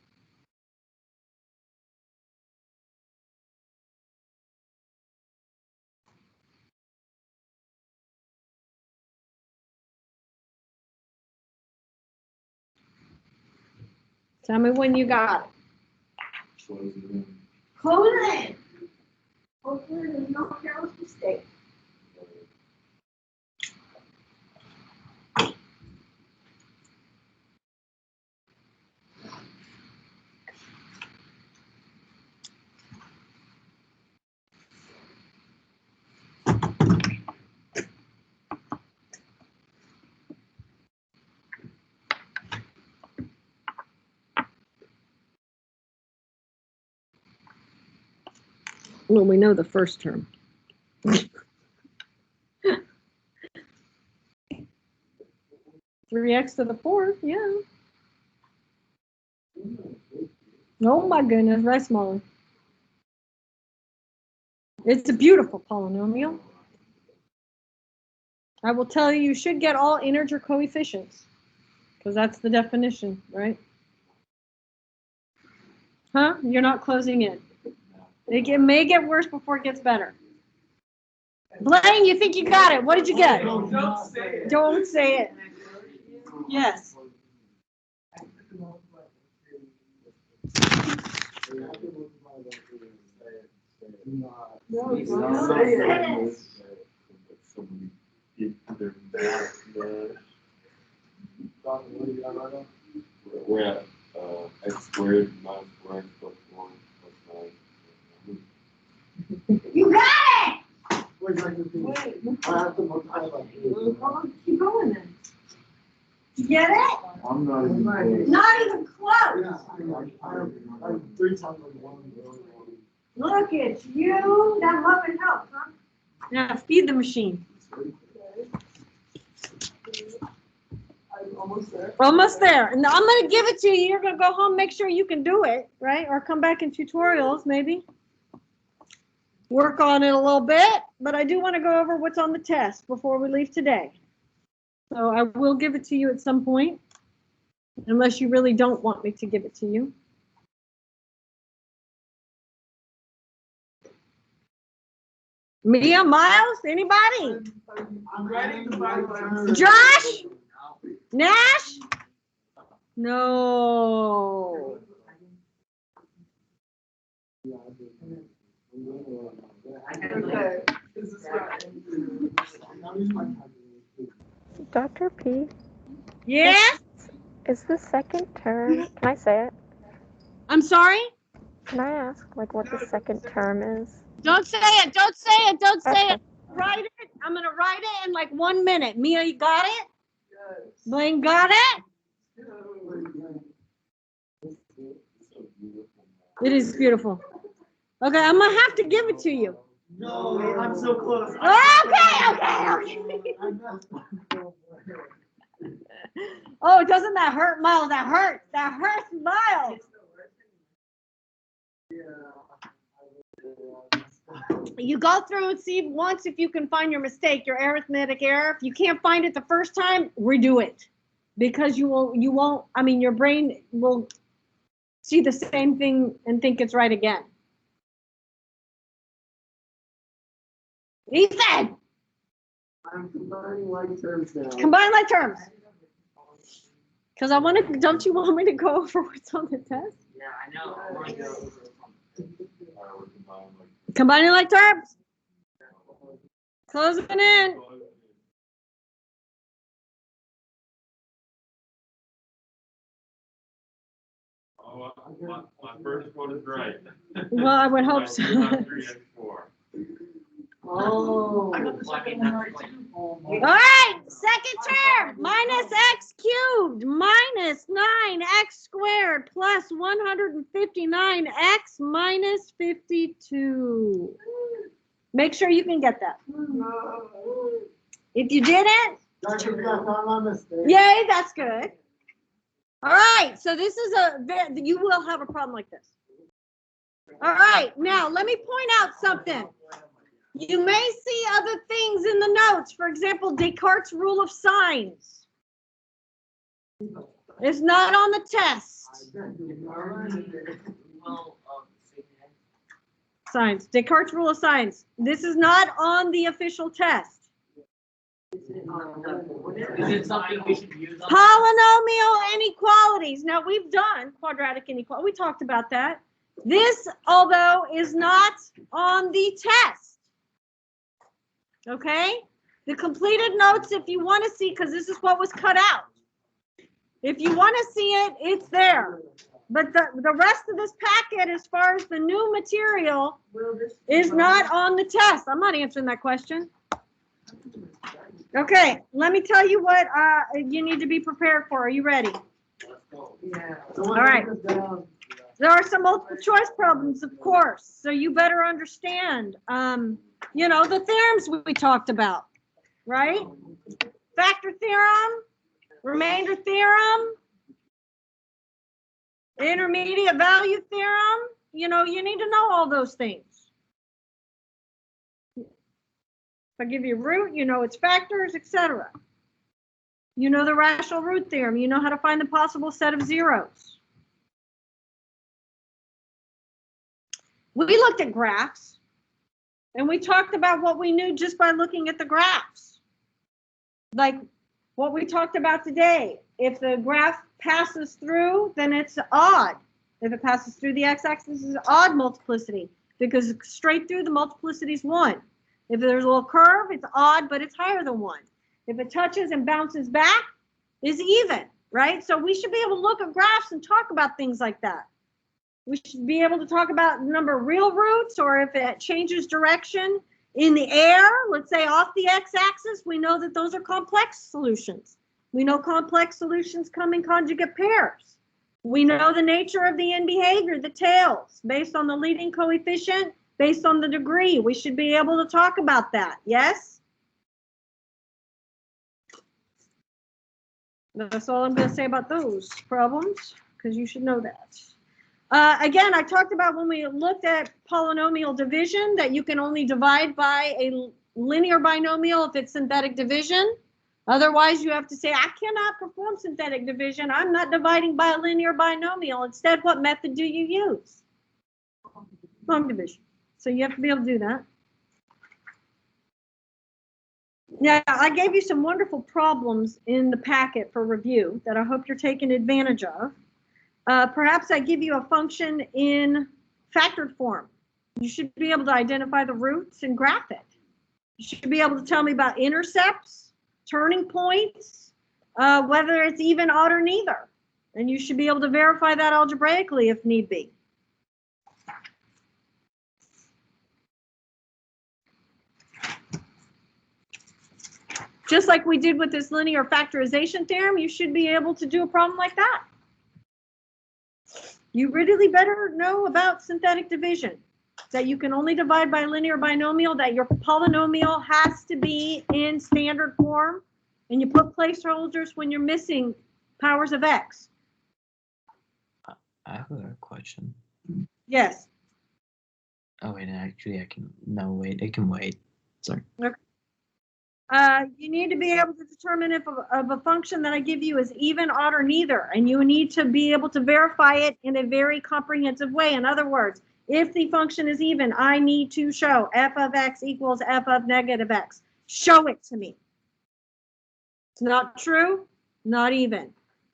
Tell me when you got it. Close it in. Hopefully there's no careless mistake. Well, we know the first term. 3x to the 4th, yeah. Oh my goodness, right smaller. It's a beautiful polynomial. I will tell you, you should get all integer coefficients, because that's the definition, right? Huh? You're not closing in. It may get worse before it gets better. Blaine, you think you got it. What did you get? Don't say it. Don't say it. Yes. We're at x squared minus 4x plus 1 plus 9. You got it! I have to multiply. Keep going then. You get it? I'm not even close. Not even close. Yeah, I'm 3 times like 1. Look at you. That love and help, huh? Now feed the machine. I'm almost there. Almost there. And I'm going to give it to you. You're going to go home, make sure you can do it, right? Or come back in tutorials, maybe. Work on it a little bit. But I do want to go over what's on the test before we leave today. So I will give it to you at some point, unless you really don't want me to give it to you. Mia, Miles, anybody? I'm ready to find Josh? Nash? No. Okay. This is right. Dr. P, Yes? is the second term, can I say it? I'm sorry? Can I ask, like, what the second term is? Don't say it. Don't say it. Don't say Okay. it. Write it. I'm going to write it in like 1 minute. Mia, you got it? Yes. Blaine got it? It is beautiful. Okay, I'm going to have to give it to you. No, I'm so close. Okay. Oh, doesn't that hurt, Miles? That hurts. That hurts, Miles. You go through and see once if you can find your mistake, your arithmetic error. If you can't find it the first time, redo it. Because you won't, I mean, your brain will see the same thing and think it's right again. Ethan! I'm combining like terms now. Combine like terms. Because I want to, don't you want me to go over what's on the test? Yeah, I know. I want to go over something. Combining like terms. Closing in. Oh, my first quote is right. Well, I would hope so. 3x4. Oh, I got the second one right too. All right, second term, minus x cubed minus 9x squared plus 159x minus 52. Make sure you can get that. If you didn't, yay, that's good. All right, so this is you will have a problem like this. All right, now let me point out something. You may see other things in the notes. For example, Descartes' rule of signs. It's not on the test. Well, Signs. Descartes' rule of signs. This is not on the official test. is it something we should use? Polynomial inequalities. Now, we've done quadratic inequality. We talked about that. This, although, is not on the test. Okay? The completed notes, if you want to see, because this is what was cut out. If you want to see it, it's there. But the rest of this packet, as far as the new material, is not on the test. I'm not answering that question. Okay, let me tell you what you need to be prepared for. Are you ready? Let's go. Yeah. All right. There are some multiple choice problems, of course, so you better understand, you know, the theorems we talked about, right? Factor theorem, remainder theorem, intermediate value theorem. You know, you need to know all those things. If I give you a root, you know its factors, etc. You know the rational root theorem. You know how to find the possible set of zeros. We looked at graphs, and we talked about what we knew just by looking at the graphs. Like what we talked about today. If the graph passes through, then it's odd. If it passes through the x-axis, it's odd multiplicity, because straight through the multiplicity is 1. If there's a little curve, it's odd, but it's higher than 1. If it touches and bounces back, it's even, right? So we should be able to look at graphs and talk about things like that. We should be able to talk about the number of real roots, or if it changes direction in the air, let's say off the x-axis, we know that those are complex solutions. We know complex solutions come in conjugate pairs. We know the nature of the end behavior, the tails, based on the leading coefficient, based on the degree. We should be able to talk about that, yes? That's all I'm going to say about those problems, because you should know that. Again, I talked about when we looked at polynomial division that you can only divide by a linear binomial if it's synthetic division. Otherwise, you have to say, I cannot perform synthetic division. I'm not dividing by a linear binomial. Instead, what method do you use? Long division. So you have to be able to do that. Now, I gave you some wonderful problems in the packet for review that I hope you're taking advantage of. Perhaps I give you a function in factored form. You should be able to identify the roots and graph it. You should be able to tell me about intercepts, turning points, whether it's even, odd, or neither. And you should be able to verify that algebraically if need be. Just like we did with this linear factorization theorem, you should be able to do a problem like that. You really better know about synthetic division, that you can only divide by a linear binomial, that your polynomial has to be in standard form, and you put placeholders when you're missing powers of x. I have a question. Yes. Oh wait, actually I can, no wait, it can wait. Sorry. Okay. You need to be able to determine if a function that I give you is even, odd, or neither, and you need to be able to verify it in a very comprehensive way. In other words, if the function is even, I need to show f of x equals f of negative x. Show it to me. It's not true, not even.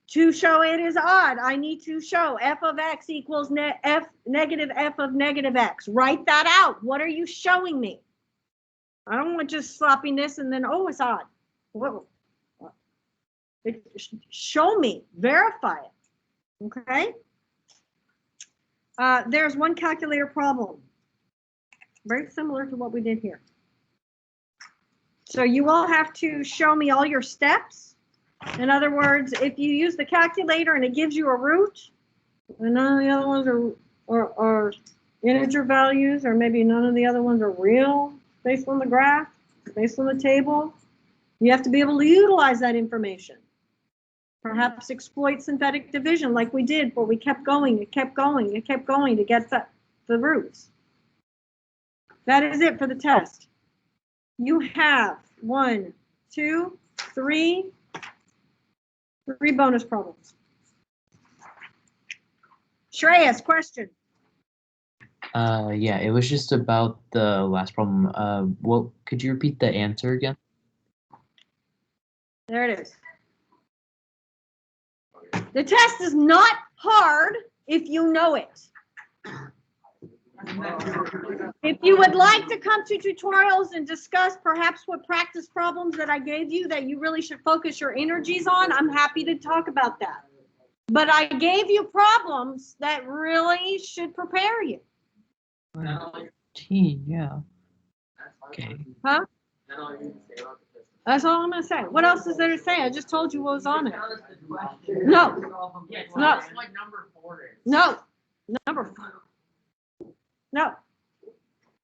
To show it is odd, I need to show f of x equals negative f of negative x. Write that out. What are you showing me? I don't want just sloppiness and then, oh, it's odd. Whoa. Show me, verify it, okay? There's one calculator problem, very similar to what we did here. So you all have to show me all your steps. In other words, if you use the calculator and it gives you a root, and none of the other ones are integer values, or maybe none of the other ones are real, based on the graph, based on the table, you have to be able to utilize that information. Perhaps exploit synthetic division like we did, where we kept going, it kept going, it kept going to get the roots. That is it for the test. You have 1, 2, 3 bonus problems. Shreyas, question. Yeah, it was just about the last problem. What could you repeat the answer again? There it is. The test is not hard if you know it. If you would like to come to tutorials and discuss perhaps what practice problems that I gave you that you really should focus your energies on, I'm happy to talk about that. But I gave you problems that really should prepare you. T, yeah. Okay. Huh? That's all I'm going to say. What else is there to say? I just told you what was on it. No. No. No. Number 4. No.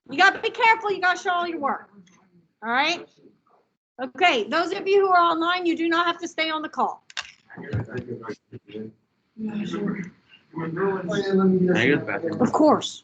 You got to be careful. You got to show all your work. All right? Okay. Those of you who are online, you do not have to stay on the call. Of course.